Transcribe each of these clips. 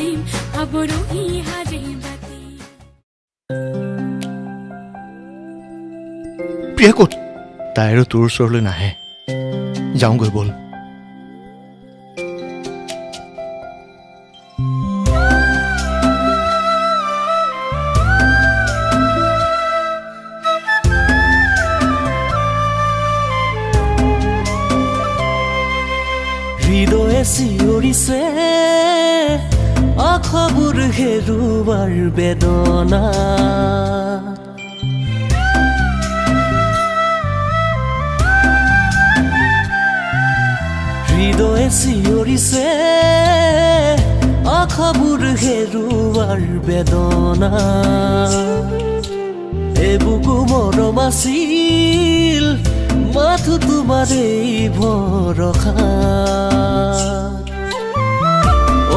বান্ধিম আবৰহি হাৰে বাতি প্ৰিয়া ক'ত তাই আৰু তোৰ ওচৰলৈ নাহে যাওঁগৈ বল হৃদয়ে চিঞৰিছে আশাবোৰ হেৰুৱাৰ বেদনা হৃদয়ে চিঞৰিছে আশাবোৰ হেৰুৱাৰ বেদনা এবুকু মৰম আছিল মাথো তোমাৰ এই ভৰসা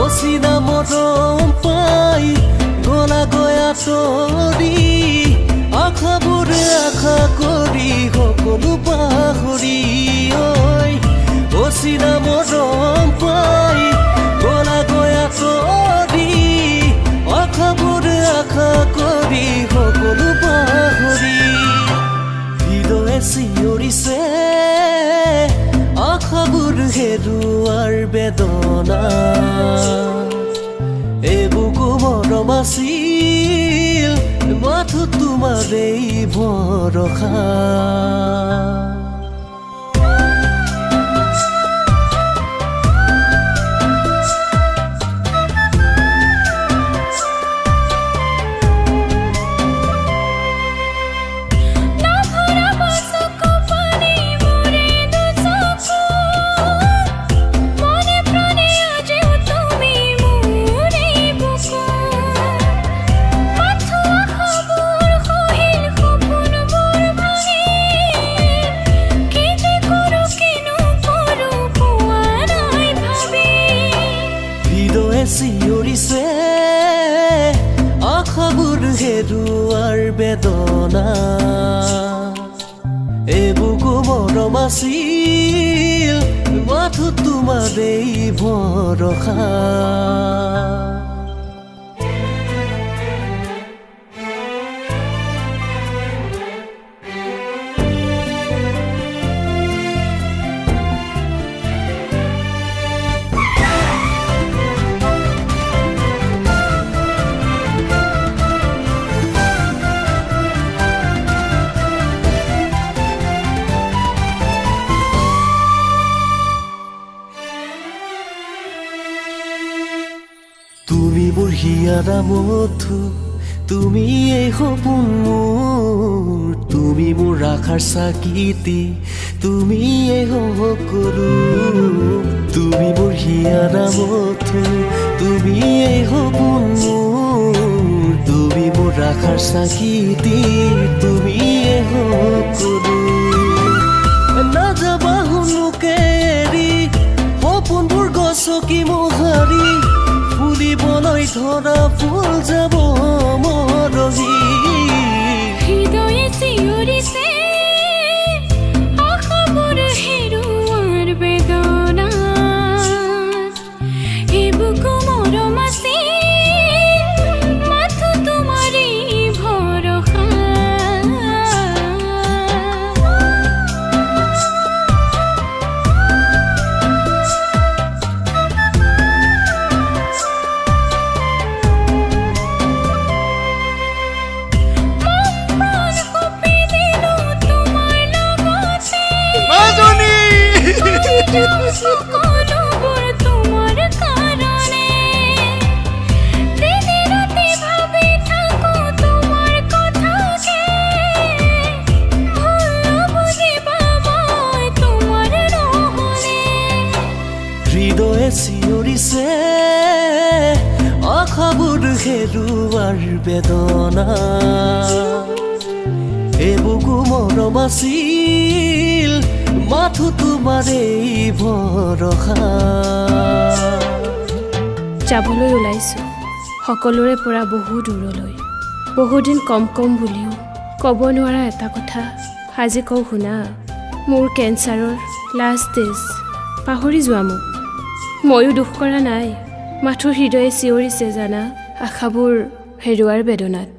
অচিনা মৰম পাই গলা গয়া তৰি আশাবোৰ আশা কৰি সকলো পাহৰি ঐ অচিনা মৰম পাই গলা গয়া তৰি আশাবোৰ আশা কৰি সকলো পাহৰি হৃদয়ে চিঞৰিছে আশাবোৰ হেৰুৱাৰ বেদনা এবুকু মৰম আছিল মাথো তোমাৰ এই ভৰসা চিঞৰিছে আশাবোৰ হেৰুৱাৰ বেদনা এবুকু মৰম আছিল মাথো তোমাৰ এই ভৰসা তুমি মোৰ হিয়াৰা মধু তুমি এই সপোন মোৰ তুমি মোৰ আশাৰ চাকিতি তুমি এই সকলো তুমি মোৰ হিয়াৰা মধু তুমি এই সপোন মোৰ তুমি মোৰ আশাৰ চাকিতি তুমি এই সকলো নাযাবা শুনুকে এৰি সপোনবোৰ গছকি মোহাৰি ফুলিবলৈ ধৰা ফুল যাব মৰহি হৃদয়ে চিঞৰিছে আশাবোৰ হেৰুৱাৰ বেদনা এবুকু মৰম আছিল মাথো তোমাৰ এই ভৰসা সকলোবোৰ তোমাৰ কাৰণে দিনে ৰাতি ভাবি থাকো তোমাৰ কথাকে ভুল বুজিবা মই তোমাৰ নহলে হৃদয়ে চিঞৰিছে আশাবোৰ হেৰুৱাৰ বেদনা এবুকু মৰম আছিল মাথো তোমাৰ এই ভৰসা যাবলৈ ওলাইছোঁ সকলোৰে পৰা বহু দূৰলৈ বহুদিন কম বুলিও ক'ব নোৱাৰা এটা কথা আজি কওঁ শুনা মোৰ কেঞ্চাৰৰ লাষ্ট ষ্টেজ পাহৰি যোৱা মোক ময়ো দুখ কৰা নাই মাথোৰ হৃদয়ে চিঞৰিছে জানা আশাবোৰ হেৰুৱাৰ বেদনাত